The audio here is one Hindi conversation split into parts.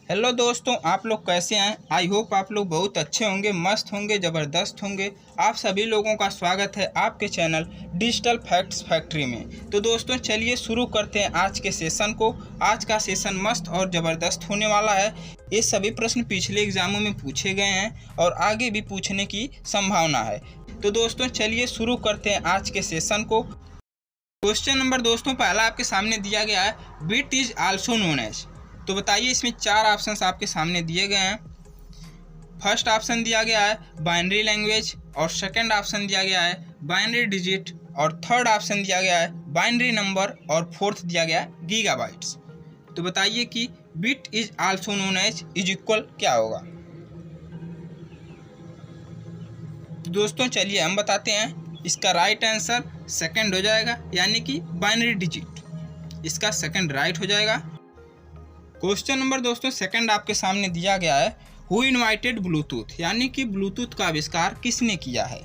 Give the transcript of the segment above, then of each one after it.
हेलो दोस्तों, आप लोग कैसे हैं। आई होप आप लोग बहुत अच्छे होंगे, मस्त होंगे, ज़बरदस्त होंगे। आप सभी लोगों का स्वागत है आपके चैनल डिजिटल फैक्ट्स फैक्ट्री में। तो दोस्तों चलिए शुरू करते हैं आज के सेशन को। आज का सेशन मस्त और ज़बरदस्त होने वाला है। ये सभी प्रश्न पिछले एग्जामों में पूछे गए हैं और आगे भी पूछने की संभावना है। तो दोस्तों चलिए शुरू करते हैं आज के सेशन को। क्वेश्चन नंबर दोस्तों पहला आपके सामने दिया गया है, bit is also known as. तो बताइए, इसमें चार ऑप्शंस आपके सामने दिए गए हैं। फर्स्ट ऑप्शन दिया गया है बाइनरी लैंग्वेज, और सेकंड ऑप्शन दिया गया है बाइनरी डिजिट, और थर्ड ऑप्शन दिया गया है बाइनरी नंबर, और फोर्थ दिया गया है गीगाबाइट्स। तो बताइए कि bit is also known as is equal क्या होगा। तो दोस्तों चलिए हम बताते हैं। इसका राइट आंसर सेकंड हो जाएगा, यानी कि बाइनरी डिजिट। इसका सेकंड राइट हो जाएगा। क्वेश्चन नंबर दोस्तों सेकंड आपके सामने दिया गया है, हु इन्वाइटेड ब्लूटूथ, यानी कि ब्लूटूथ का आविष्कार किसने किया है।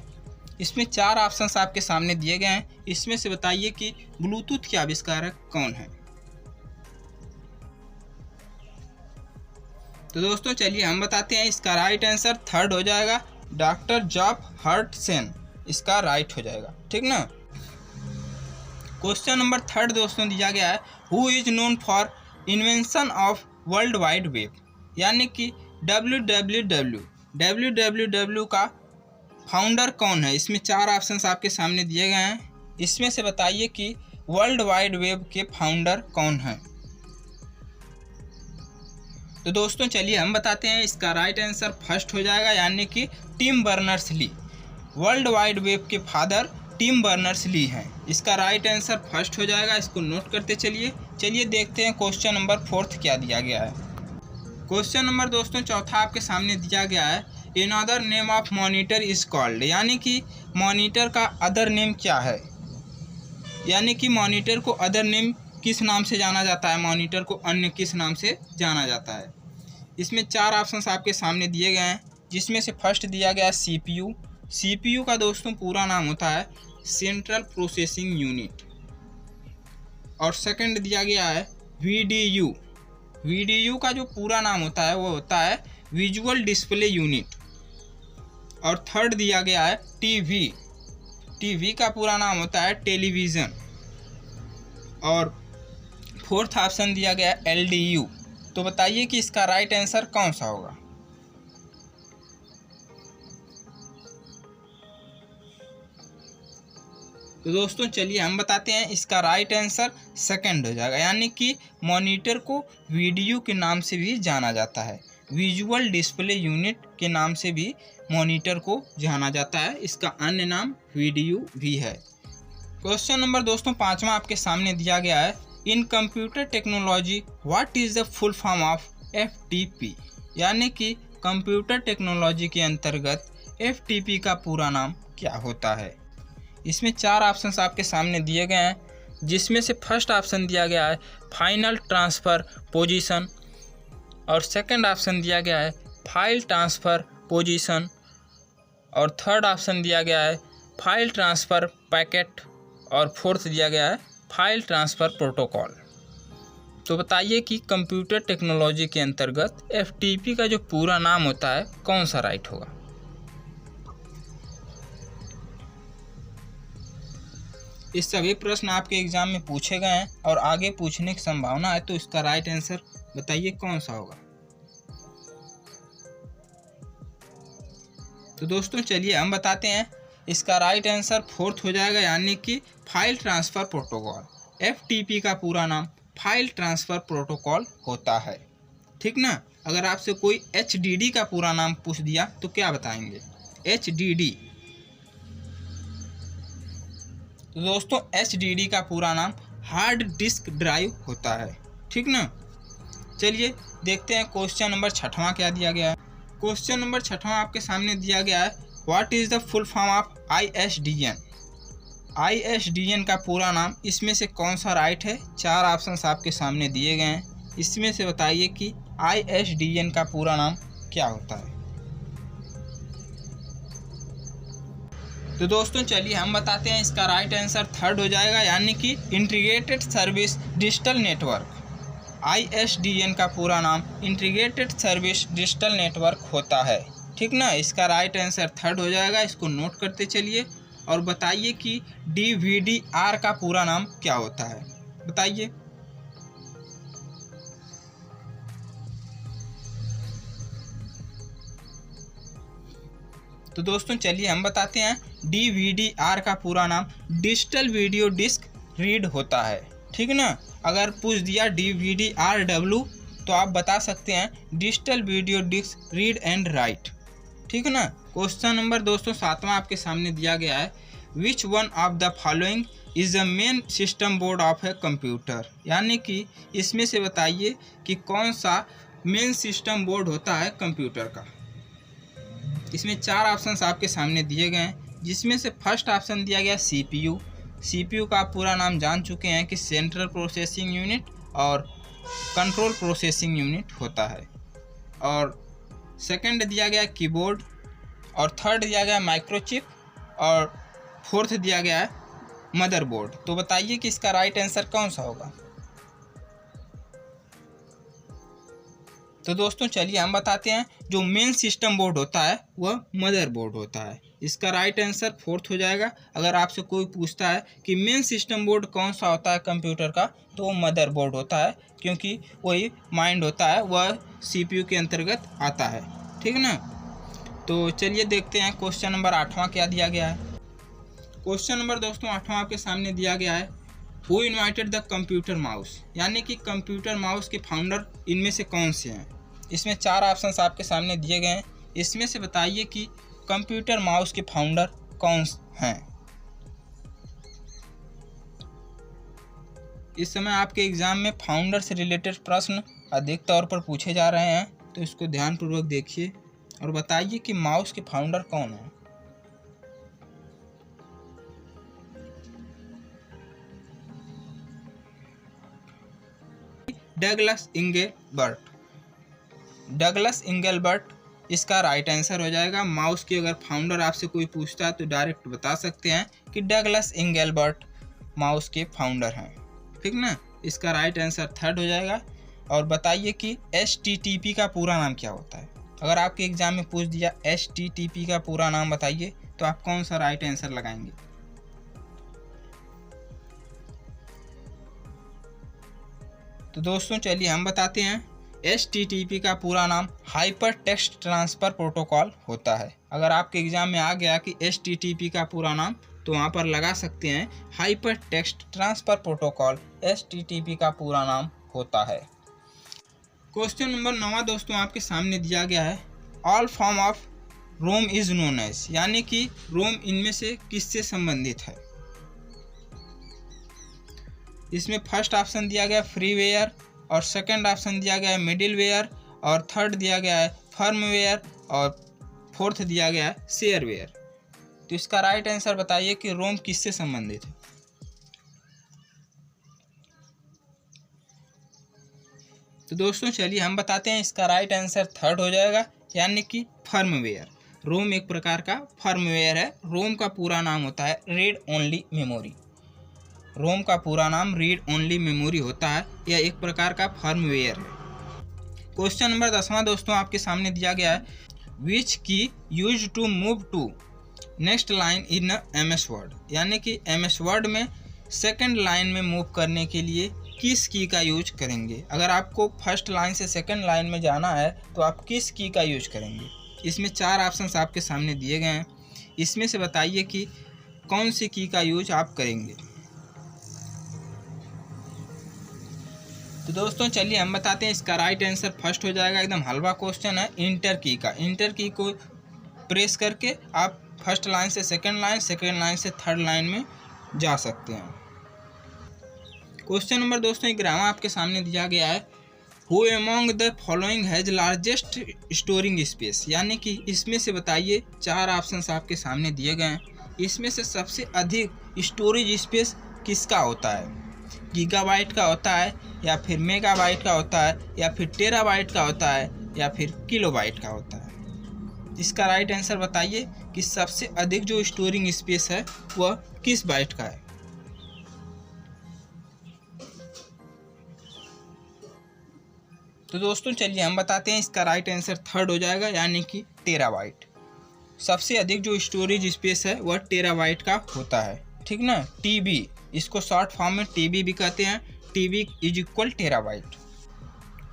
इसमें चार ऑप्शंस आपके सामने दिए गए हैं। इसमें से बताइए कि ब्लूटूथ के आविष्कारक कौन है। तो दोस्तों चलिए हम बताते हैं। इसका राइट आंसर थर्ड हो जाएगा, डॉक्टर जॉब हर्टसन। इसका राइट हो जाएगा, ठीक ना। क्वेश्चन नंबर थर्ड दोस्तों दिया गया है, who is known for invention of world wide web, यानी कि www का फाउंडर कौन है। इसमें चार ऑप्शंस आपके सामने दिए गए हैं। इसमें से बताइए कि वर्ल्ड वाइड वेब के फाउंडर कौन है। तो दोस्तों चलिए हम बताते हैं। इसका राइट आंसर फर्स्ट हो जाएगा, यानी कि Tim Berners-Lee. World wide web के फादर टिम बर्नर्स-ली हैं। इसका राइट आंसर फर्स्ट हो जाएगा। इसको नोट करते चलिए देखते हैं क्वेश्चन नंबर फोर्थ क्या दिया गया है। क्वेश्चन नंबर दोस्तों चौथा आपके सामने दिया गया है, another name of monitor is called, यानी कि मॉनिटर का अदर नेम क्या है। यानी कि मॉनिटर को अदर नेम किस नाम से जाना जाता है, मॉनिटर को अन्य किस नाम से जाना जाता है। इसमें चार ऑप्शंस आपके सामने दिए गए हैं, जिसमें से फर्स्ट दिया गया है CPU। CPU का दोस्तों पूरा नाम होता है सेंट्रल प्रोसेसिंग यूनिट। और सेकंड दिया गया है VDU। VDU का जो पूरा नाम होता है वो होता है विजुअल डिस्प्ले यूनिट। और थर्ड दिया गया है TV। TV का पूरा नाम होता है टेलीविज़न। और फोर्थ ऑप्शन दिया गया है LDU। तो बताइए कि इसका राइट आंसर कौन सा होगा। तो दोस्तों चलिए हम बताते हैं। इसका राइट आंसर सेकंड हो जाएगा, यानी कि मॉनिटर को VDU के नाम से भी जाना जाता है। विजुअल डिस्प्ले यूनिट के नाम से भी मॉनिटर को जाना जाता है। इसका अन्य नाम VDU भी है। क्वेश्चन नंबर दोस्तों पांचवा आपके सामने दिया गया है, इन computer technology what is the full form of FTP, यानी कि कंप्यूटर टेक्नोलॉजी के अंतर्गत FTP का पूरा नाम क्या होता है। इसमें चार ऑप्शंस आपके सामने दिए गए हैं, जिसमें से फर्स्ट ऑप्शन दिया गया है फाइनल ट्रांसफ़र पोजीशन, और सेकंड ऑप्शन दिया गया है फाइल ट्रांसफ़र पोजीशन, और थर्ड ऑप्शन दिया गया है फाइल ट्रांसफ़र पैकेट, और फोर्थ दिया गया है फाइल ट्रांसफ़र प्रोटोकॉल। तो बताइए कि कंप्यूटर टेक्नोलॉजी के अंतर्गत FTP का जो पूरा नाम होता है कौन सा राइट होगा। इस सभी प्रश्न आपके एग्जाम में पूछे गए हैं और आगे पूछने की संभावना है। तो इसका राइट आंसर बताइए कौन सा होगा। तो दोस्तों चलिए हम बताते हैं। इसका राइट आंसर फोर्थ हो जाएगा, यानी कि फाइल ट्रांसफ़र प्रोटोकॉल। FTP का पूरा नाम फाइल ट्रांसफ़र प्रोटोकॉल होता है, ठीक ना। अगर आपसे कोई HDD का पूरा नाम पूछ दिया तो क्या बताएंगे, HDD। तो दोस्तों HDD का पूरा नाम हार्ड डिस्क ड्राइव होता है, ठीक ना। चलिए देखते हैं क्वेश्चन नंबर छठवां क्या दिया गया है। क्वेश्चन नंबर छठवां आपके सामने दिया गया है, what is the full form of ISDN। ISDN का पूरा नाम इसमें से कौन सा राइट है। चार ऑप्शंस आपके सामने दिए गए हैं। इसमें से बताइए कि ISDN का पूरा नाम क्या होता है। तो दोस्तों चलिए हम बताते हैं। इसका राइट आंसर थर्ड हो जाएगा, यानी कि integrated service digital network. ISDN का पूरा नाम इंटीग्रेटेड सर्विस डिजिटल नेटवर्क होता है। ठीक ना, इसका राइट आंसर थर्ड हो जाएगा। इसको नोट करते चलिए और बताइए कि DVDR का पूरा नाम क्या होता है, बताइए। तो दोस्तों चलिए हम बताते हैं, DVDR का पूरा नाम डिजिटल वीडियो डिस्क रीड होता है। ठीक ना, अगर पूछ दिया DVDRW तो आप बता सकते हैं digital video disc read and write. ठीक ना। क्वेश्चन नंबर दोस्तों 7वां आपके सामने दिया गया है, which one of the following is the main system board of a computer, यानी कि इसमें से बताइए कि कौन सा मेन सिस्टम बोर्ड होता है कंप्यूटर का। इसमें 4 ऑप्शंस आपके सामने दिए गए हैं, जिसमें से फर्स्ट ऑप्शन दिया गया CPU। CPU का आप पूरा नाम जान चुके हैं कि सेंट्रल प्रोसेसिंग यूनिट और कंट्रोल प्रोसेसिंग यूनिट होता है। और सेकंड दिया गया कीबोर्ड, और थर्ड दिया गया माइक्रोचिप, और फोर्थ दिया गया है मदरबोर्ड। तो बताइए कि इसका राइट आंसर कौन सा होगा। तो दोस्तों चलिए हम बताते हैं, जो मेन सिस्टम बोर्ड होता है वह मदरबोर्ड होता है। इसका राइट आंसर फोर्थ हो जाएगा। अगर आपसे कोई पूछता है कि मेन सिस्टम बोर्ड कौन सा होता है कंप्यूटर का, तो वो मदरबोर्ड होता है, क्योंकि वही माइंड होता है, वह CPU के अंतर्गत आता है। ठीक ना। तो चलिए देखते हैं क्वेश्चन नंबर 8वां क्या दिया गया है। क्वेश्चन नंबर दोस्तों 8वां आपके सामने दिया गया है, who invited the computer mouse, यानी कि कंप्यूटर माउस के फाउंडर इनमें से कौन से हैं। इसमें 4 ऑप्शंस आपके सामने दिए गए हैं, इसमें से बताइए कि कंप्यूटर माउस के फाउंडर कौन हैं। इस समय आपके एग्जाम में फाउंडर से रिलेटेड प्रश्न अधिक तौर पर पूछे जा रहे हैं, तो इसको ध्यानपूर्वक देखिए और बताइए कि माउस के फाउंडर कौन हैं। डगलस इंगेलबर्ट। डगलस इंगेलबर्ट इसका राइट आंसर हो जाएगा। माउस के अगर फाउंडर आपसे कोई पूछता है तो डायरेक्ट बता सकते हैं कि डगलस इंगेलबर्ट माउस के फाउंडर हैं। ठीक ना, इसका राइट आंसर थर्ड हो जाएगा। और बताइए कि HTTP का पूरा नाम क्या होता है। अगर आपके एग्जाम में पूछ दिया HTTP का पूरा नाम बताइए, तो आप कौन सा राइट आंसर लगाएंगे। तो दोस्तों चलिए हम बताते हैं, HTTP का पूरा नाम हाइपर टेक्स्ट ट्रांसफ़र प्रोटोकॉल होता है। अगर आपके एग्जाम में आ गया कि HTTP का पूरा नाम, तो वहाँ पर लगा सकते हैं hyper text transfer protocol HTTP का पूरा नाम होता है। क्वेश्चन नंबर 9 दोस्तों आपके सामने दिया गया है, all form of ROM is known as, यानी कि रोम इनमें से किससे संबंधित है। इसमें फर्स्ट ऑप्शन दिया गया फ्रीवेयर, और सेकंड ऑप्शन दिया गया है मिडिलवेयर, और थर्ड दिया गया है फर्मवेयर, और फोर्थ दिया गया है शेयरवेयर। तो इसका राइट आंसर बताइए कि रोम किससे संबंधित है। तो दोस्तों चलिए हम बताते हैं, इसका राइट आंसर थर्ड हो जाएगा, यानी कि फर्मवेयर। रोम एक प्रकार का फर्मवेयर है। रोम का पूरा नाम होता है रीड ओनली मेमोरी। रोम का पूरा नाम रीड ओनली मेमोरी होता है। यह एक प्रकार का फर्मवेयर है। क्वेश्चन नंबर 10वां दोस्तों आपके सामने दिया गया है, which key use to move to next line in MS Word, यानी कि MS वर्ड में सेकंड लाइन में मूव करने के लिए किस की का यूज करेंगे। अगर आपको फर्स्ट लाइन से सेकंड लाइन में जाना है तो आप किस की का यूज करेंगे। इसमें 4 ऑप्शंस आपके सामने दिए गए हैं, इसमें से बताइए कि कौन सी की का यूज आप करेंगे। तो दोस्तों चलिए हम बताते हैं, इसका राइट आंसर फर्स्ट हो जाएगा। एकदम हलवा क्वेश्चन है, इंटर की का। इंटर की को प्रेस करके आप फर्स्ट लाइन से सेकंड लाइन से थर्ड लाइन में जा सकते हैं। क्वेश्चन नंबर दोस्तों 11वां आपके सामने दिया गया है, who among the following has largest storing space, यानी कि इसमें से बताइए, 4 ऑप्शंस आपके सामने दिए गए हैं, इसमें से सबसे अधिक स्टोरेज स्पेस किसका होता है। गीगाबाइट का होता है, या फिर मेगाबाइट का होता है, या फिर टेराबाइट का होता है, या फिर किलोबाइट का होता है। इसका राइट आंसर बताइए कि सबसे अधिक जो स्टोरिंग स्पेस है वह किस बाइट का है। तो दोस्तों चलिए हम बताते हैं, इसका राइट आंसर थर्ड हो जाएगा, यानी कि टेराबाइट। सबसे अधिक जो स्टोरेज स्पेस है वह टेराबाइट का होता है, ठीक ना। टीबी, इसको शॉर्ट फॉर्म में टीबी भी कहते हैं, TB is equal terabyte.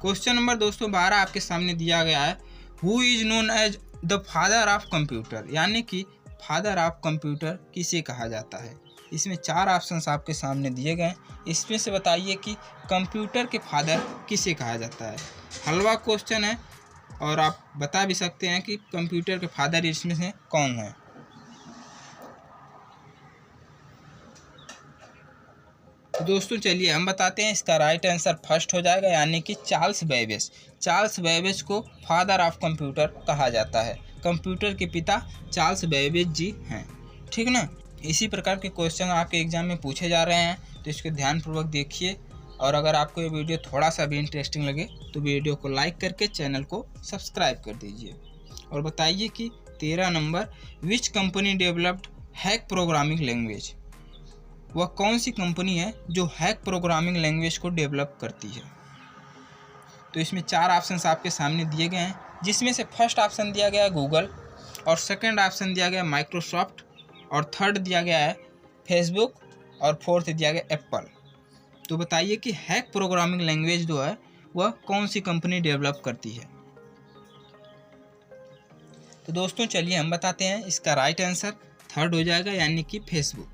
Question number दोस्तों 12 आपके सामने दिया गया है, who is known as the father of computer, यानी कि फादर ऑफ कंप्यूटर किसे कहा जाता है। इसमें 4 ऑप्शंस आपके सामने दिए गए हैं, इसमें से बताइए कि कंप्यूटर के फादर किसे कहा जाता है। हलवा क्वेश्चन है और आप बता भी सकते हैं कि कंप्यूटर के फादर इसमें से कौन है। तो दोस्तों चलिए हम बताते हैं, इसका राइट आंसर फर्स्ट हो जाएगा, यानी कि चार्ल्स बेबेज। चार्ल्स बेबेज को फादर ऑफ कंप्यूटर कहा जाता है। कंप्यूटर के पिता चार्ल्स बेबेज जी हैं, ठीक ना। इसी प्रकार के क्वेश्चन आपके एग्जाम में पूछे जा रहे हैं, तो इसको ध्यानपूर्वक देखिए। और अगर आपको ये वीडियो थोड़ा सा भी इंटरेस्टिंग लगे तो वीडियो को लाइक करके चैनल को सब्सक्राइब कर दीजिए। और बताइए कि 13 number, which company developed hack programming language, वह कौन सी कंपनी है जो हैक प्रोग्रामिंग लैंग्वेज को डेवलप करती है। तो इसमें 4 ऑप्शंस आपके सामने दिए गए हैं, जिसमें से फर्स्ट ऑप्शन दिया गया है गूगल, और सेकंड ऑप्शन दिया गया है माइक्रोसॉफ्ट, और थर्ड दिया गया है फेसबुक, और फोर्थ दिया गया एप्पल। तो बताइए कि हैक प्रोग्रामिंग लैंग्वेज जो है वह कौन सी कंपनी डेवलप करती है। तो दोस्तों चलिए हम बताते हैं, इसका राइट आंसर थर्ड हो जाएगा, यानी कि फेसबुक।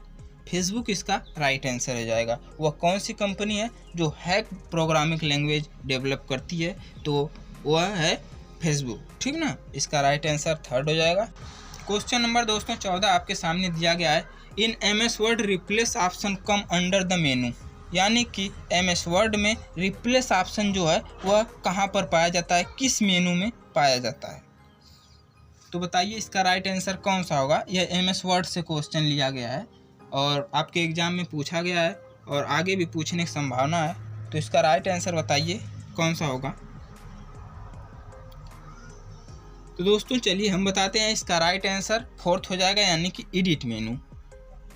फेसबुक इसका राइट आंसर हो जाएगा। वह कौन सी कंपनी है जो हैक प्रोग्रामिंग लैंग्वेज डेवलप करती है, तो वह है फेसबुक, ठीक ना। इसका राइट आंसर थर्ड हो जाएगा। क्वेश्चन नंबर दोस्तों 14 आपके सामने दिया गया है, इन MS word replace option come under the मेनू, यानी कि MS वर्ड में रिप्लेस ऑप्शन जो है वह कहाँ पर पाया जाता है, किस मेनू में पाया जाता है। तो बताइए इसका राइट आंसर कौन सा होगा। यह MS वर्ड से क्वेश्चन लिया गया है और आपके एग्जाम में पूछा गया है और आगे भी पूछने की संभावना है, तो इसका राइट आंसर बताइए कौन सा होगा। तो दोस्तों चलिए हम बताते हैं, इसका राइट आंसर फोर्थ हो जाएगा, यानी कि एडिट मेनू।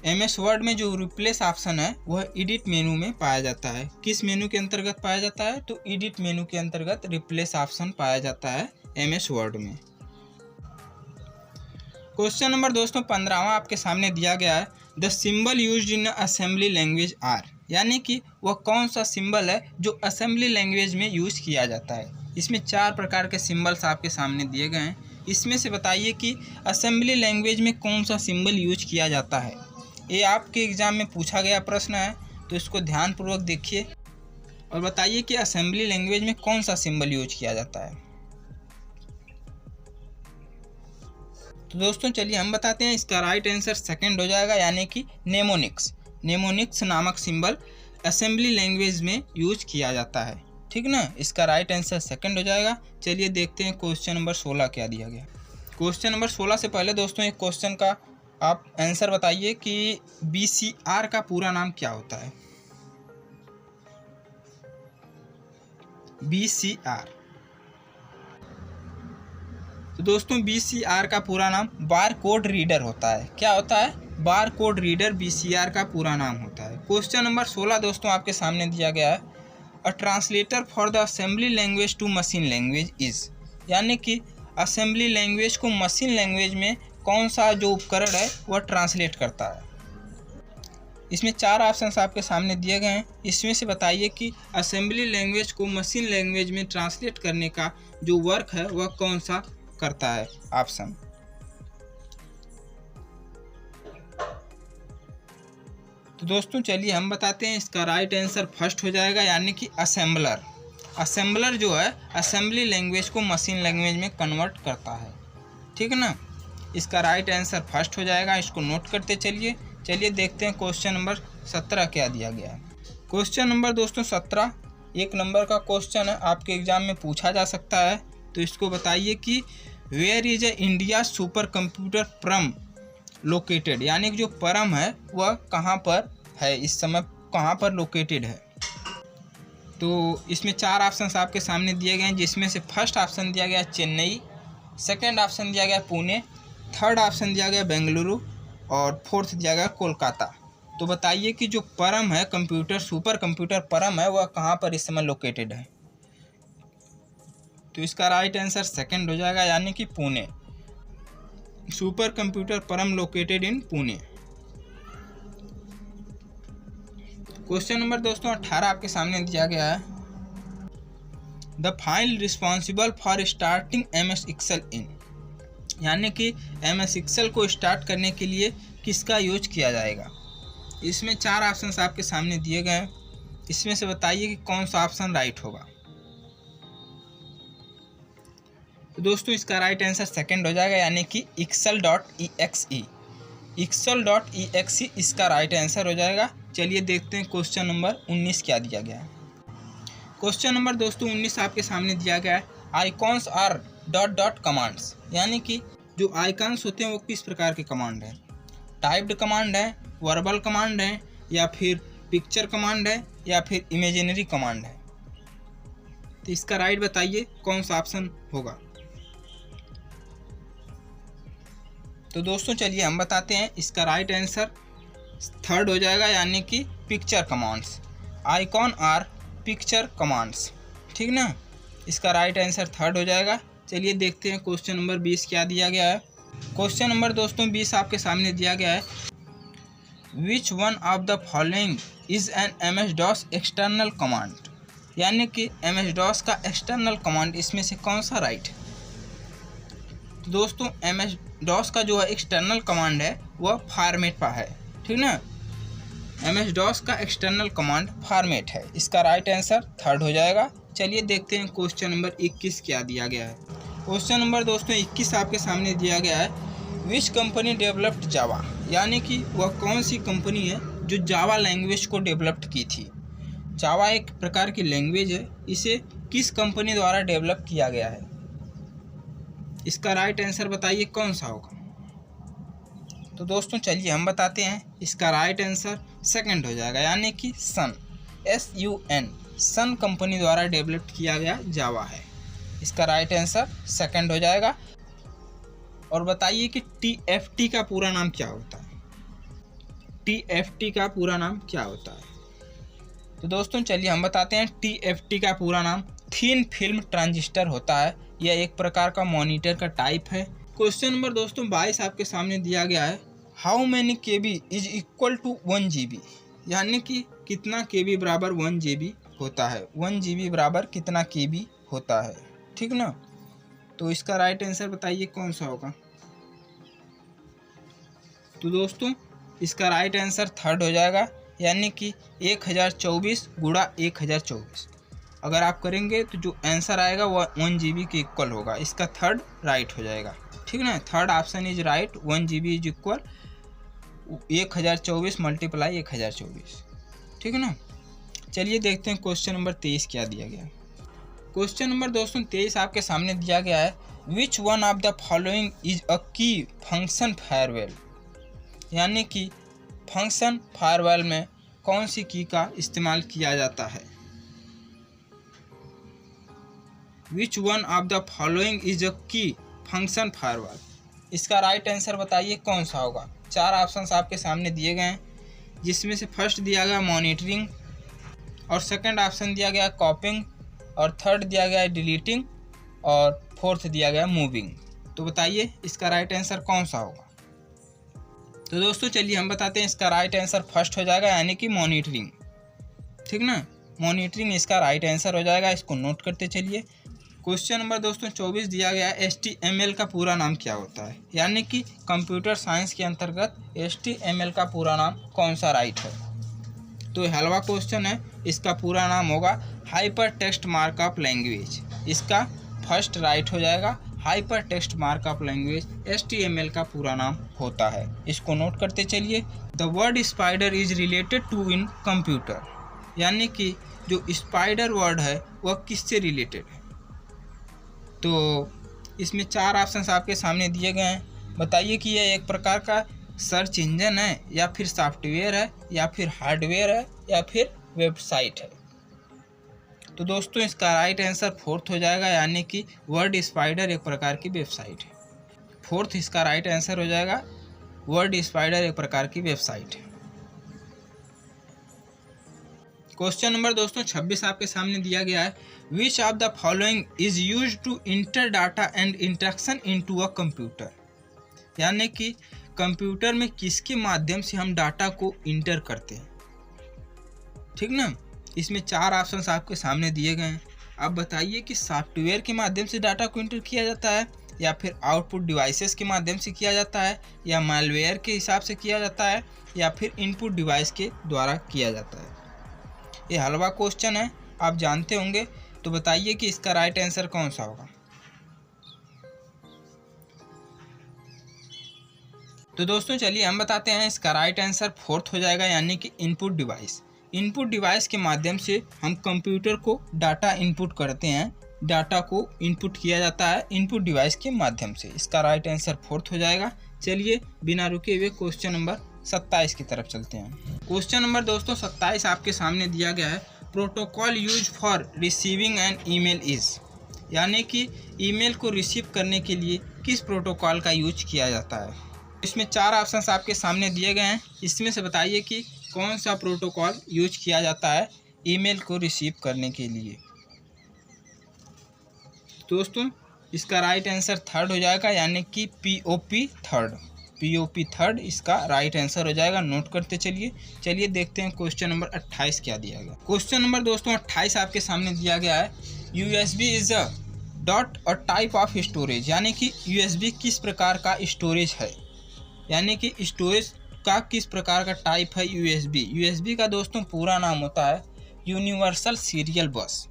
MS वर्ड में जो रिप्लेस ऑप्शन है वह एडिट मेनू में पाया जाता है। किस मेनू के अंतर्गत पाया जाता है, तो एडिट मेनू के अंतर्गत रिप्लेस ऑप्शन पाया जाता है MS वर्ड में। क्वेश्चन नंबर दोस्तों 15वां आपके सामने दिया गया है, the symbol used in assembly language are, यानी कि वह कौन सा सिंबल है जो असेंबली लैंग्वेज में यूज किया जाता है। इसमें 4 प्रकार के सिंबल्स आपके सामने दिए गए हैं, इसमें से बताइए कि असेंबली लैंग्वेज में कौन सा सिंबल यूज किया जाता है। ये आपके एग्जाम में पूछा गया प्रश्न है, तो इसको ध्यानपूर्वक देखिए और बताइए कि असेंबली लैंग्वेज में कौन सा सिंबल यूज किया जाता है। तो दोस्तों चलिए हम बताते हैं, इसका राइट आंसर सेकंड हो जाएगा, यानी कि नेमोनिक्स। नेमोनिक्स नामक सिंबल असेंबली लैंग्वेज में यूज किया जाता है, ठीक ना। इसका राइट आंसर सेकंड हो जाएगा। चलिए देखते हैं क्वेश्चन नंबर 16 क्या दिया गया। क्वेश्चन नंबर 16 से पहले दोस्तों एक क्वेश्चन का आप आंसर बताइए कि BCR का पूरा नाम क्या होता है। BCR, तो दोस्तों BCR का पूरा नाम बार कोड रीडर होता है। क्या होता है, बार कोड रीडर BCR का पूरा नाम होता है। क्वेश्चन नंबर 16 दोस्तों आपके सामने दिया गया है, a translator for the assembly language to machine language is, यानी कि असेंबली लैंग्वेज को मशीन लैंग्वेज में कौन सा जो उपकरण है वह ट्रांसलेट करता है। इसमें 4 ऑप्शंस आपके सामने दिए गए हैं, इसमें से बताइए कि असेंबली लैंग्वेज को मशीन लैंग्वेज में ट्रांसलेट करने का जो वर्क है वह कौन सा करता है ऑप्शन। तो दोस्तों चलिए हम बताते हैं, इसका राइट आंसर फर्स्ट हो जाएगा, यानी कि असेंबलर। असेंबलर जो है असेंबली लैंग्वेज को मशीन लैंग्वेज में कन्वर्ट करता है, ठीक है ना। इसका राइट आंसर फर्स्ट हो जाएगा, इसको नोट करते चलिए। चलिए देखते हैं क्वेश्चन नंबर 17 क्या दिया गया है। क्वेश्चन नंबर दोस्तों 17 1 नंबर का क्वेश्चन है, आपके एग्जाम में पूछा जा सकता है। तो इसको बताइए कि where is a India super computer Param located, यानी कि जो परम है वह कहाँ पर है, इस समय कहाँ पर लोकेटेड है। तो इसमें 4 ऑप्शंस आपके सामने दिए गए हैं, जिसमें से फर्स्ट ऑप्शन दिया गया चेन्नई, सेकंड ऑप्शन दिया गया पुणे, थर्ड ऑप्शन दिया गया बेंगलुरु और फोर्थ दिया गया कोलकाता। तो बताइए कि जो परम है कंप्यूटर, सुपर कंप्यूटर परम है, वह कहाँ पर इस समय लोकेटेड है। तो इसका राइट आंसर सेकंड हो जाएगा, यानी कि Pune. Super computer Param located in Pune. Question number दोस्तों 18 आपके सामने दिया गया है। The file responsible for starting MS Excel in, यानी कि MS एक्सेल को स्टार्ट करने के लिए किसका यूज किया जाएगा। इसमें 4 ऑप्शंस आपके सामने दिए गए हैं, इसमें से बताइए कि कौन सा ऑप्शन राइट होगा। तो दोस्तों इसका राइट आंसर सेकंड हो जाएगा, यानी कि excel.exe। excel.exe इसका राइट आंसर हो जाएगा। चलिए देखते हैं क्वेश्चन नंबर 19 क्या दिया गया है। क्वेश्चन नंबर दोस्तों 19 आपके सामने दिया गया है। Icons R dot dot commands, यानी कि जो आइकॉन्स होते हैं वो किस प्रकार के कमांड हैं। टाइप्ड कमांड है, वर्बल कमांड है, या फिर पिक्चर कमांड है, या फिर इमेजिनरी कमांड है। तो इसका राइट बताइए कौन सा ऑप्शन होगा। तो दोस्तों चलिए हम बताते हैं, इसका राइट आंसर थर्ड हो जाएगा, यानी कि picture commands. Icon are picture commands, ठीक ना। इसका राइट आंसर थर्ड हो जाएगा। चलिए देखते हैं क्वेश्चन नंबर 20 क्या दिया गया है। क्वेश्चन नंबर दोस्तों 20 आपके सामने दिया गया है। Which one of the following is an MS-DOS external command, यानी कि MS-DOS का एक्सटर्नल कमांड इसमें से कौन सा राइट है। तो दोस्तों MS-DOS का जो है एक्सटर्नल कमांड है वह फॉर्मेट पर है, ठीक ना। MS-DOS का एक्सटर्नल कमांड फॉर्मेट है। इसका राइट आंसर थर्ड हो जाएगा। चलिए देखते हैं क्वेश्चन नंबर 21 क्या दिया गया है। क्वेश्चन नंबर दोस्तों 21 आपके सामने दिया गया है। विच कंपनी डेवलप्ड जावा, यानी कि वह कौन सी कंपनी है जो जावा लैंग्वेज को डेवलप्ड की थी। जावा एक प्रकार की लैंग्वेज है, इसे किस कंपनी द्वारा डेवलप किया गया है। इसका राइट आंसर बताइए कौन सा होगा। तो दोस्तों चलिए हम बताते हैं, इसका राइट आंसर सेकंड हो जाएगा, यानी कि सन, SUN, सन कंपनी द्वारा डेवलप किया गया जावा है। इसका राइट आंसर सेकंड हो जाएगा। और बताइए कि TFT का पूरा नाम क्या होता है। TFT का पूरा नाम क्या होता है। तो दोस्तों चलिए हम बताते हैं, TFT का पूरा नाम थिन फिल्म ट्रांजिस्टर होता है। यह एक प्रकार का मॉनिटर का टाइप है। क्वेश्चन नंबर दोस्तों 22 आपके सामने दिया गया है। How many KB is equal to 1 GB, यानी कि कितना KB बराबर 1 GB होता है। 1 GB बराबर कितना KB होता है, ठीक ना। तो इसका राइट आंसर बताइए कौन सा होगा। तो दोस्तों इसका राइट आंसर थर्ड हो जाएगा, यानी कि 1024 गुणा 1024। अगर आप करेंगे तो जो आंसर आएगा वह 1 GB के इक्वल होगा। इसका थर्ड राइट हो जाएगा, ठीक ना। Third option is right. 1 GB is equal 1024 multiply 1024, ठीक है ना। चलिए देखते हैं क्वेश्चन नंबर 23 क्या दिया गया। क्वेश्चन नंबर दोस्तों 23 आपके सामने दिया गया है। Which one of the following is अ की फंक्शन फायरवेल, यानी कि फंक्शन फायरवेल में कौन सी की का इस्तेमाल किया जाता है। Which one of the following is अ की फंक्शन फायरवेल, इसका राइट आंसर बताइए कौन सा होगा। 4 ऑप्शंस आपके सामने दिए गए हैं, जिसमें से फर्स्ट दिया गया मॉनिटरिंग, और सेकंड ऑप्शन दिया गया कॉपिंग, और थर्ड दिया गया डिलीटिंग, और फोर्थ दिया गया मूविंग। तो बताइए इसका राइट आंसर कौन सा होगा। तो दोस्तों चलिए हम बताते हैं, इसका राइट आंसर फर्स्ट हो जाएगा, यानी कि मॉनिटरिंग, ठीक ना। मॉनिटरिंग इसका राइट आंसर हो जाएगा। इसको नोट करते चलिए। क्वेश्चन नंबर दोस्तों 24 दिया गया है। HTML का पूरा नाम क्या होता है, यानी कि कंप्यूटर साइंस के अंतर्गत HTML का पूरा नाम कौन सा राइट है। तो हलवा क्वेश्चन है। इसका पूरा नाम होगा हाइपर टेक्स्ट मार्कअप लैंग्वेज। इसका फर्स्ट राइट हो जाएगा। Hyper text markup language HTML का पूरा नाम होता है। इसको नोट करते चलिए। The word spider is related to in computer, यानी कि जो स्पाइडर वर्ड है वह किससे रिलेटेड है। तो इसमें 4 ऑप्शंस आपके सामने दिए गए हैं। बताइए कि यह एक प्रकार का सर्च इंजन है, या फिर सॉफ्टवेयर है, या फिर हार्डवेयर है, या फिर वेबसाइट है। तो दोस्तों इसका राइट आंसर फोर्थ हो जाएगा, यानी कि वर्ड स्पाइडर एक प्रकार की वेबसाइट है। फोर्थ इसका राइट आंसर हो जाएगा। वर्ड स्पाइडर एक प्रकार की वेबसाइट है। क्वेश्चन नंबर दोस्तों 26 आपके सामने दिया गया है, which of the following is use to enter data and instruction into a computer. यानी कि कंप्यूटर में किसके माध्यम से हम डाटा को इंटर करते हैं, ठीक ना। इसमें 4 ऑप्शंस आपके सामने दिए गए हैं। आप बताइए कि सॉफ्टवेयर के माध्यम से डाटा को इंटर किया जाता है, या फिर आउटपुट डिवाइसेस के माध्यम से किया जाता है, या मालवेयर के हिसाब से किया जाता है, या फिर इनपुट डिवाइस के द्वारा किया जाता है। ये हलवा क्वेश्चन है, आप जानते होंगे। तो बताइए कि इसका राइट आंसर कौन सा होगा। तो दोस्तों चलिए हम बताते हैं, इसका राइट आंसर 4th हो जाएगा, यानी कि इनपुट डिवाइस। इनपुट डिवाइस के माध्यम से हम कंप्यूटर को डाटा इनपुट करते हैं, डाटा को इनपुट किया जाता है इनपुट डिवाइस के माध्यम से। इसका राइट आंसर 4th हो जाएगा। चलिए बिना रुके हुए क्वेश्चन नंबर 27 की तरफ चलते हैं। क्वेश्चन नंबर दोस्तों 27 आपके सामने दिया गया है, protocol use for receiving N email is. यानी कि ईमेल को रिसीव करने के लिए किस प्रोटोकॉल का यूज किया जाता है। इसमें 4 ऑप्शंस आपके सामने दिए गए हैं। इसमें से बताइए कि कौन सा प्रोटोकॉल यूज किया जाता है ईमेल को रिसीव करने के लिए। दोस्तों इसका राइट आंसर 3rd हो जाएगा, यानी कि POP 3rd। POP 3rd इसका राइट आंसर हो जाएगा। नोट करते चलिए देखते हैं क्वेश्चन नंबर 28 क्या दिया गया। क्वेश्चन नंबर दोस्तों 28 आपके सामने दिया गया है, USB is a dot a type of storage. यानी कि USB किस प्रकार का स्टोरेज है, यानी कि स्टोरेज का किस प्रकार का टाइप है USB। USB का दोस्तों पूरा नाम होता है यूनिवर्सल सीरियल बस।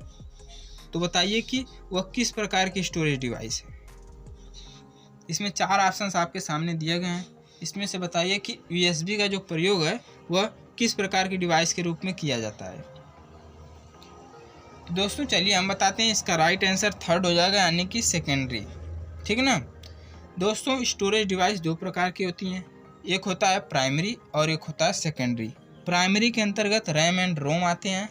तो बताइए कि वह किस प्रकार की स्टोरेज डिवाइस है। इसमें 4 ऑप्शंस आपके सामने दिए गए हैं। इसमें से बताइए कि USB का जो प्रयोग है वह किस प्रकार की डिवाइस के रूप में किया जाता है। तो दोस्तों चलिए हम बताते हैं, इसका राइट आंसर 3rd हो जाएगा, यानी कि सेकेंडरी, ठीक ना। दोस्तों स्टोरेज डिवाइस 2 प्रकार की होती हैं, एक होता है प्राइमरी और एक होता है सेकेंडरी। प्राइमरी के अंतर्गत रैम एंड रोम आते हैं,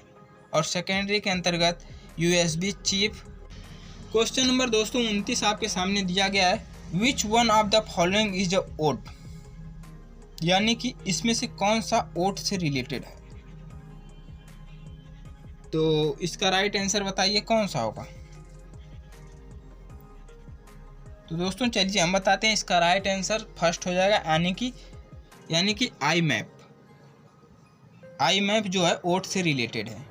और सेकेंडरी के अंतर्गत USB चिप। क्वेश्चन नंबर दोस्तों 29 आपके सामने दिया गया है, which one of the following is a oat. यानी कि इसमें से कौन सा ओट से रिलेटेड है। तो इसका राइट आंसर बताइए कौन सा होगा। तो दोस्तों चलिए हम बताते हैं, इसका राइट आंसर 1st हो जाएगा, यानी कि IMAP जो है ओट से रिलेटेड है।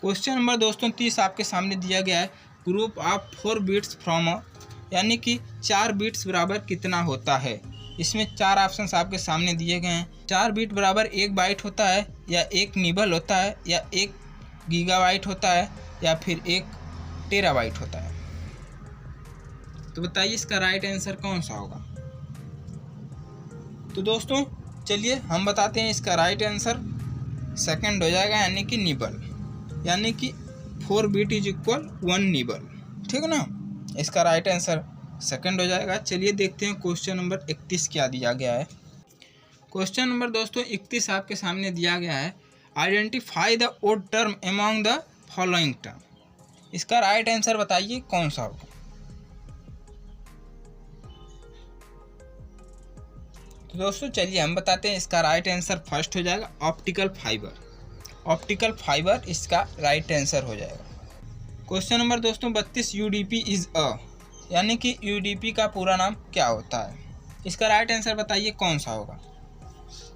क्वेश्चन नंबर दोस्तों 30 आपके सामने दिया गया है, group of 4 bits from a. यानी कि 4 बिट्स बराबर कितना होता है। इसमें 4 ऑप्शंस आपके सामने दिए गए हैं। 4 बिट बराबर 1 बाइट होता है, या 1 निबल होता है, या 1 गीगाबाइट होता है, या फिर 1 टेराबाइट होता है। तो बताइए इसका राइट आंसर कौन सा होगा। तो दोस्तों चलिए हम बताते हैं, इसका राइट आंसर 2nd हो जाएगा, यानी कि निबल। यानी कि 4 बिट इज इक्वल 1 निबल, ठीक ना। इसका राइट आंसर 2nd हो जाएगा। चलिए देखते हैं क्वेश्चन नंबर 31 क्या दिया गया है। क्वेश्चन नंबर दोस्तों 31 आपके सामने दिया गया है, identify the odd term among the following term. इसका राइट आंसर बताइए कौन सा होगा। तो दोस्तों चलिए हम बताते हैं, इसका राइट आंसर 1st हो जाएगा, ऑप्टिकल फाइबर। ऑप्टिकल फाइबर इसका राइट आंसर हो जाएगा। क्वेश्चन नंबर दोस्तों 32, UDP इज अ। यानी कि UDP का पूरा नाम क्या होता है। इसका राइट आंसर बताइए कौन सा होगा।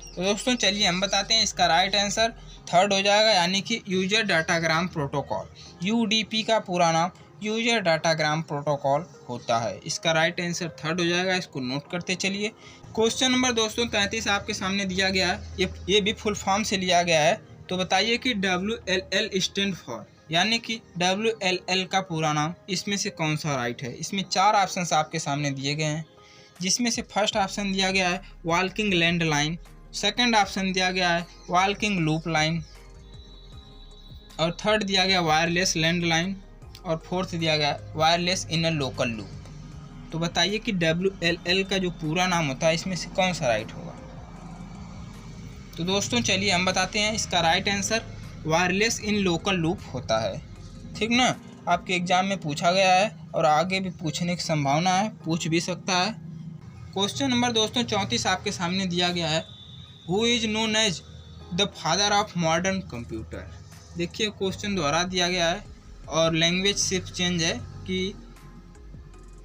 तो दोस्तों चलिए हम बताते हैं, इसका राइट आंसर 3rd हो जाएगा, यानी कि यूजर डाटाग्राम प्रोटोकॉल। UDP का पूरा नाम यूजर डाटाग्राम प्रोटोकॉल होता है। इसका राइट आंसर 3rd हो जाएगा, इसको नोट करते चलिए। क्वेश्चन नंबर दोस्तों 33 आपके सामने दिया गया है, ये भी फुल फॉर्म से लिया गया है। तो बताइए कि WLL स्टैंड फॉर। यानी कि WLL का पूरा नाम इसमें से कौन सा राइट है। इसमें 4 ऑप्शंस आपके सामने दिए गए हैं, जिसमें से 1st ऑप्शन दिया गया है walking land line, 2nd option दिया गया है वॉल्किंग लूप लाइन, और 3rd दिया गया वायरलेस लैंड लाइन, और 4th दिया गया wireless in a local loop. तो बताइए कि WLL का जो पूरा नाम होता है इसमें से कौन सा राइट होगा। तो दोस्तों चलिए हम बताते हैं, इसका right answer wireless in local loop होता है, ठीक ना। आपके एग्जाम में पूछा गया है और आगे भी पूछने की संभावना है, पूछ भी सकता है। क्वेश्चन नंबर दोस्तों 34 आपके सामने दिया गया है, who is known as the father of modern computer. देखिए क्वेश्चन दोहरा दिया गया है और लैंग्वेज सिर्फ चेंज है कि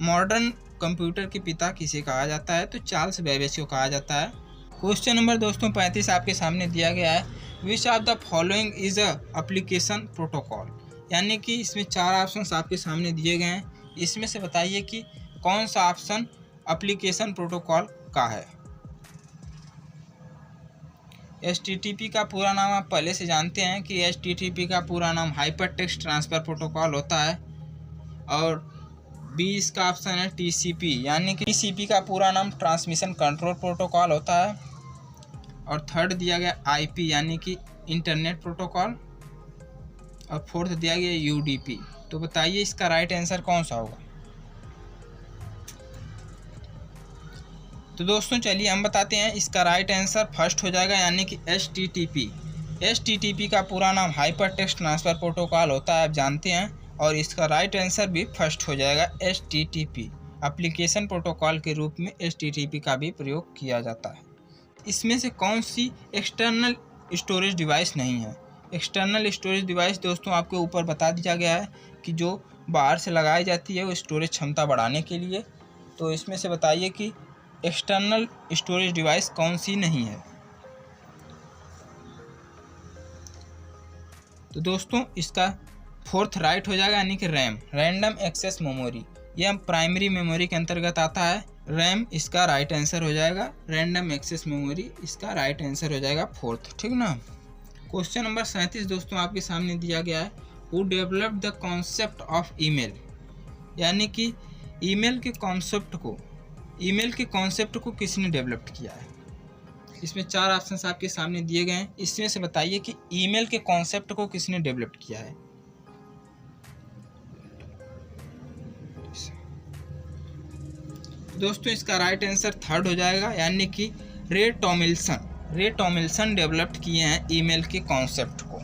मॉडर्न कंप्यूटर के पिता किसे कहा जाता है, तो चार्ल्स बेबेज को कहा जाता है। क्वेश्चन नंबर दोस्तों 35 आपके सामने दिया गया है, which of the following is a application protocol. यानी कि इसमें 4 ऑप्शंस आपके सामने दिए गए हैं, इसमें से बताइए कि कौन सा ऑप्शन एप्लीकेशन प्रोटोकॉल का है। HTTP का पूरा नाम आप पहले से जानते हैं कि HTTP का पूरा नाम हाइपर टेक्स्ट ट्रांसफ़र प्रोटोकॉल होता है। और बी इसका ऑप्शन है TCP, यानी कि TCP का पूरा नाम ट्रांसमिशन कंट्रोल प्रोटोकॉल होता है। और थर्ड दिया गया IP यानी कि इंटरनेट प्रोटोकॉल। और फोर्थ दिया गया UDP। तो बताइए इसका राइट आंसर कौन सा होगा। तो दोस्तों चलिए हम बताते हैं, इसका राइट आंसर फर्स्ट हो जाएगा यानी कि HTTP। HTTP का पूरा नाम हाइपर टेक्स्ट ट्रांसफ़र प्रोटोकॉल होता है, आप जानते हैं। और इसका राइट आंसर भी फर्स्ट हो जाएगा HTTP। एप्लीकेशन प्रोटोकॉल के रूप में HTTP का भी प्रयोग किया जाता है। इसमें से कौन सी एक्सटर्नल स्टोरेज डिवाइस नहीं है। एक्सटर्नल स्टोरेज डिवाइस दोस्तों आपके ऊपर बता दिया गया है कि जो बाहर से लगाई जाती है वो स्टोरेज क्षमता बढ़ाने के लिए। तो इसमें से बताइए कि एक्सटर्नल स्टोरेज डिवाइस कौन सी नहीं है। तो दोस्तों इसका फोर्थ राइट हो जाएगा यानी कि रैम, रैंडम एक्सेस मेमोरी। यह प्राइमरी मेमोरी के अंतर्गत आता है। रैम इसका राइट आंसर हो जाएगा, रैंडम एक्सेस मेमोरी इसका राइट आंसर हो जाएगा फोर्थ, ठीक ना। क्वेश्चन नंबर 37 दोस्तों आपके सामने दिया गया है, who developed the concept of email. यानी कि ईमेल के कॉन्सेप्ट को किसने डेवलप किया है। इसमें 4 ऑप्शंस आपके सामने दिए गए हैं, इसमें से बताइए कि ईमेल के कॉन्सेप्ट को किसने डेवलप किया है। दोस्तों इसका राइट आंसर थर्ड हो जाएगा यानी कि रे टॉमिल्सन डेवलप किए हैं ईमेल के कॉन्सेप्ट को,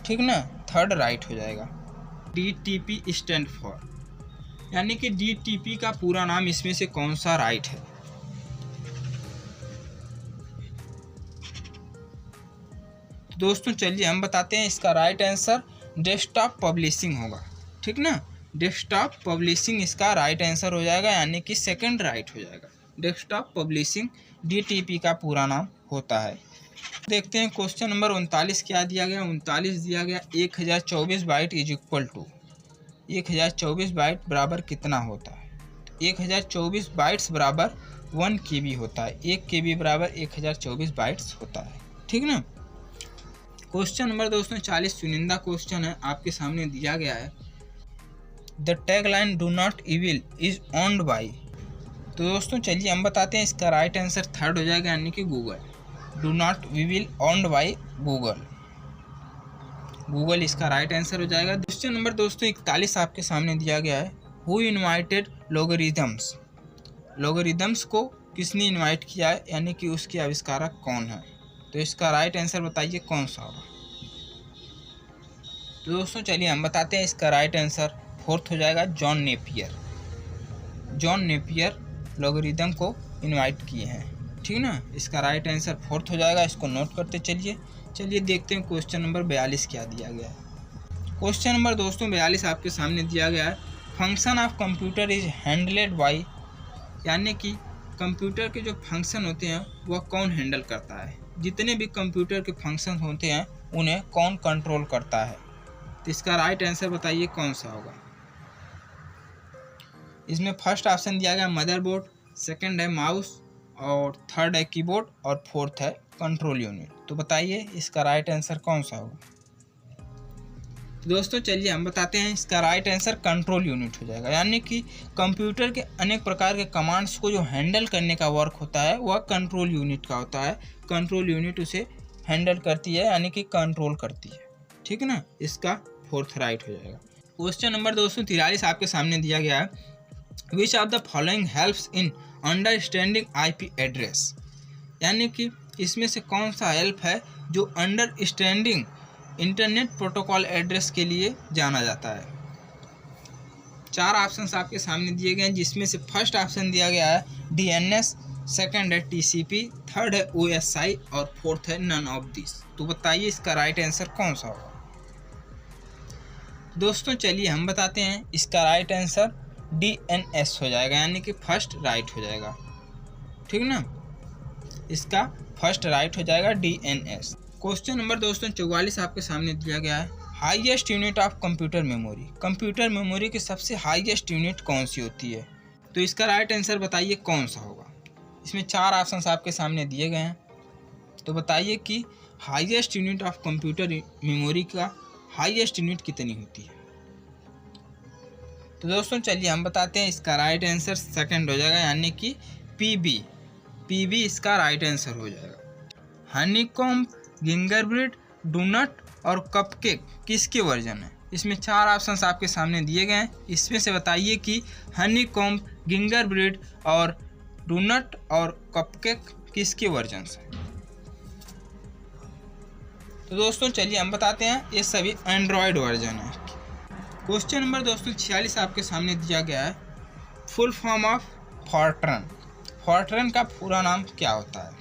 ठीक ना। थर्ड राइट हो जाएगा। DTP स्टैंड फॉर, यानी कि DTP का पूरा नाम इसमें से कौन सा राइट है। तो दोस्तों चलिए हम बताते हैं, इसका राइट आंसर डेस्कटॉप पब्लिशिंग होगा, ठीक ना। डेस्कटॉप पब्लिशिंग इसका राइट आंसर हो जाएगा यानी कि सेकंड राइट हो जाएगा। डेस्कटॉप पब्लिशिंग DTP का पूरा नाम होता है। देखते हैं क्वेश्चन नंबर 39 क्या दिया गया। 39 दिया गया 1024 byte is equal to 1024 byte बराबर कितना होता है। 1024 बाइट्स बराबर 1 KB होता है। 1 KB बराबर 1024 बाइट्स होता है, ठीक ना। क्वेश्चन नंबर दोस्तों 40 चुनिंदा क्वेश्चन है, आपके सामने दिया गया है, the tagline do not evil is owned by. तो दोस्तों चलिए हम बताते हैं, इसका राइट आंसर थर्ड हो जाएगा यानी कि Google. Do not evil owned by Google इसका राइट आंसर हो जाएगा। क्वेश्चन नंबर दोस्तों 41 आपके सामने दिया गया है, हु इनवाइटेड लोगरिथम्स। लोगरिथम्स को किसने इनवाइट किया है, यानी कि उसके आविष्कारक कौन है। तो इसका राइट आंसर बताइए कौन सा होगा। तो दोस्तों चलिए हम बताते हैं, इसका राइट आंसर फोर्थ हो जाएगा जॉन नेपियर लोगरिथम को इनवाइट किए हैं, ठीक ना। इसका राइट आंसर फोर्थ हो जाएगा, इसको नोट करते चलिए देखते हैं क्वेश्चन नंबर 42 क्या दिया गया है। क्वेश्चन नंबर दोस्तों 42 आपके सामने दिया गया है, function of computer is handled by. यानी कि कंप्यूटर के जो फंक्शन होते हैं वह कौन हैंडल करता है। जितने भी कंप्यूटर के फंक्शन होते हैं उन्हें कौन कंट्रोल करता है। तो इसका राइट आंसर बताइए कौन सा होगा। इसमें फर्स्ट ऑप्शन दिया गया मदरबोर्ड, सेकंड है माउस, और थर्ड है कीबोर्ड, और फोर्थ है कंट्रोल यूनिट। तो बताइए इसका राइट आंसर कौन सा होगा। तो दोस्तों चलिए हम बताते हैं, इसका राइट आंसर कंट्रोल यूनिट हो जाएगा। यानी कि कंप्यूटर के अनेक प्रकार के कमांड्स को जो हैंडल करने का वर्क होता है वह कंट्रोल यूनिट का होता है। कंट्रोल यूनिट उसे हैंडल करती है यानी कि कंट्रोल करती है, ठीक है ना। इसका फोर्थ राइट हो जाएगा। क्वेश्चन नंबर 243 आपके सामने दिया गया है, which of the following helps in understanding IP address. यानी कि इसमें से कौन सा हेल्प है जो अंडरस्टैंडिंग इंटरनेट प्रोटोकॉल एड्रेस के लिए जाना जाता है। 4 ऑप्शंस आपके सामने दिए गए हैं, जिसमें से फर्स्ट ऑप्शन दिया गया है DNS, सेकंड है TCP, थर्ड है OSI और फोर्थ है नन ऑफ दिस। तो बताइए इसका राइट आंसर कौन सा होगा। दोस्तों चलिए हम बताते हैं, इसका राइट आंसर DNS हो जाएगा, यानी कि फर्स्ट राइट हो जाएगा। ठीक ना, इसका फर्स्ट राइट हो जाएगा DNS। क्वेश्चन नंबर दोस्तों 44 आपके सामने दिया गया है, highest unit of computer memory. Computer memory की सबसे हाईएस्ट यूनिट कौन सी होती है? तो इसका राइट आंसर बताइए कौन सा होगा। इसमें 4 ऑप्शंस आपके सामने दिए गए हैं, तो बताइए कि highest unit of computer memory का हाईएस्ट यूनिट कितनी होती है। तो दोस्तों चलिए हम बताते हैं, इसका राइट आंसर सेकंड हो जाएगा, यानी कि PB इसका राइट आंसर हो जाएगा। हनीकॉम्ब, गिंगरब्रेड, डोनट और कपकेक किसके वर्जन है? इसमें 4 ऑप्शंस आपके सामने दिए गए हैं, इसमें से बताइए कि हनीकॉम्ब, गिंगरब्रेड और डोनट और कपकेक किसके वर्जन है। तो दोस्तों चलिए हम बताते हैं, ये सभी एंड्रॉयड वर्जन है। क्वेश्चन नंबर दोस्तों 46 आपके सामने दिया गया है, full form of Fortran. Fortran का पूरा नाम क्या होता है?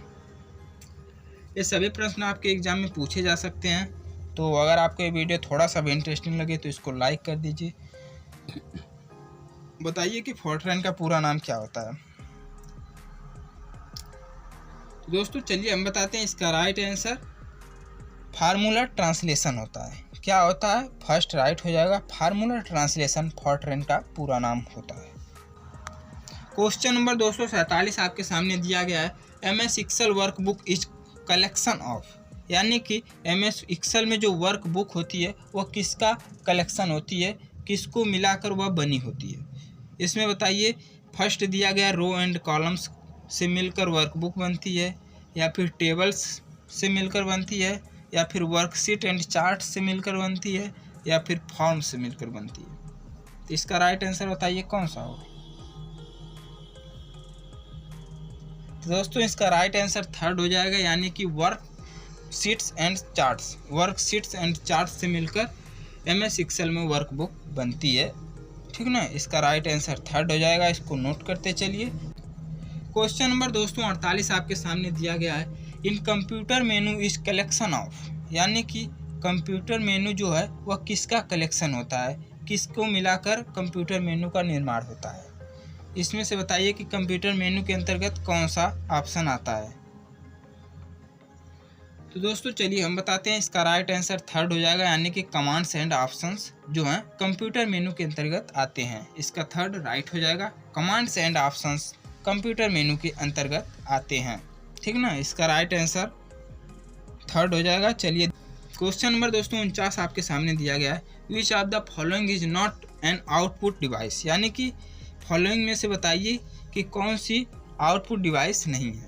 ये सभी प्रश्न आपके एग्जाम में पूछे जा सकते हैं, तो अगर आपको ये वीडियो थोड़ा सा भी इंटरेस्टिंग लगे तो इसको लाइक कर दीजिए। बताइए कि फोर्ट्रन का पूरा नाम क्या होता है। दोस्तों चलिए हम बताते हैं, इसका राइट आंसर फार्मूला ट्रांसलेशन होता है। क्या होता है? फर्स्ट राइट हो जाएगा, फार्मूला ट्रांसलेशन फोर्ट्रन का पूरा नाम होता है। क्वेश्चन नंबर 247 आपके सामने दिया गया है, MS Excel workbook is collection of, यानी कि MS एक्सेल में जो वर्कबुक होती है वह किसका कलेक्शन होती है, किसको मिलाकर वह बनी होती है। इसमें बताइए, फर्स्ट दिया गया रो एंड कॉलम्स से मिलकर वर्कबुक बनती है, या फिर टेबल्स से मिलकर बनती है, या फिर वर्कशीट एंड चार्ट से मिलकर बनती है, या फिर फॉर्म से मिलकर बनती है। तो इसका राइट आंसर बताइए कौन सा होगा। तो दोस्तों इसका राइट आंसर थर्ड हो जाएगा, यानी कि worksheets and charts. Worksheets and charts से मिलकर MS एक्सेल में वर्कबुक बनती है। ठीक ना, इसका राइट आंसर थर्ड हो जाएगा, इसको नोट करते चलिए। क्वेश्चन नंबर दोस्तों 48 आपके सामने दिया गया है, इन computer menu is collection of, यानी कि कंप्यूटर मेनू जो है वह किसका कलेक्शन होता है, किसको मिलाकर कंप्यूटर मेनू का निर्माण होता है। इसमें से बताइए कि कंप्यूटर मेनू के अंतर्गत कौन सा ऑप्शन आता है। तो दोस्तों चलिए हम बताते हैं, इसका राइट आंसर थर्ड हो जाएगा, यानी कि कमांड्स एंड ऑप्शंस जो हैं कंप्यूटर मेनू के अंतर्गत आते हैं। इसका थर्ड राइट हो जाएगा, कमांड्स एंड ऑप्शंस कंप्यूटर मेनू के अंतर्गत आते हैं। ठीक ना, इसका राइट आंसर थर्ड हो जाएगा। चलिए क्वेश्चन नंबर दोस्तों 49 आपके सामने दिया गया है, which of the following is not an output device, यानी कि फॉलोइंग में से बताइए कि कौन सी आउटपुट डिवाइस नहीं है।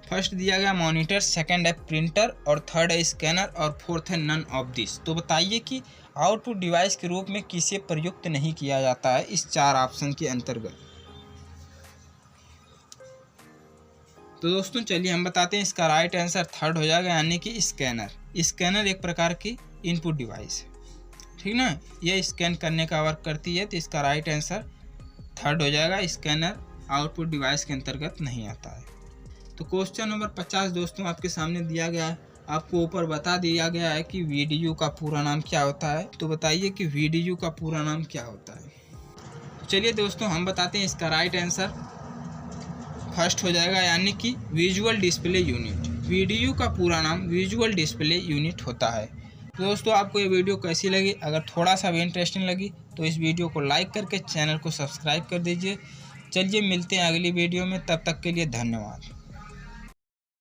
फर्स्ट दिया गया मॉनिटर, सेकंड है प्रिंटर और थर्ड है स्कैनर और फोर्थ है नन ऑफ दिस। तो बताइए कि आउटपुट डिवाइस के रूप में किसे प्रयुक्त नहीं किया जाता है इस 4 ऑप्शन के अंतर्गत। तो दोस्तों चलिए हम बताते हैं, इसका राइट आंसर थर्ड हो जाएगा, यानी कि स्कैनर। स्कैनर एक प्रकार की इनपुट डिवाइस है। ठीक ना, यह स्कैन करने का वर्क करती है, तो इसका राइट आंसर थर्ड हो जाएगा, स्कैनर आउटपुट डिवाइस के अंतर्गत नहीं आता है। तो क्वेश्चन नंबर 50 दोस्तों आपके सामने दिया गया है, आपको ऊपर बता दिया गया है कि VDU का पूरा नाम क्या होता है। तो बताइए कि VDU का पूरा नाम क्या होता है। तो चलिए दोस्तों हम बताते हैं, इसका राइट आंसर फर्स्ट हो जाएगा, यानी कि विजुअल डिस्प्ले यूनिट। VDU का पूरा नाम विजुअल डिस्प्ले यूनिट होता है। तो दोस्तों आपको ये वीडियो कैसी लगी? अगर थोड़ा सा भी इंटरेस्टिंग लगी तो इस वीडियो को लाइक करके चैनल को सब्सक्राइब कर दीजिए। चलिए मिलते हैं अगली वीडियो में, तब तक के लिए धन्यवाद।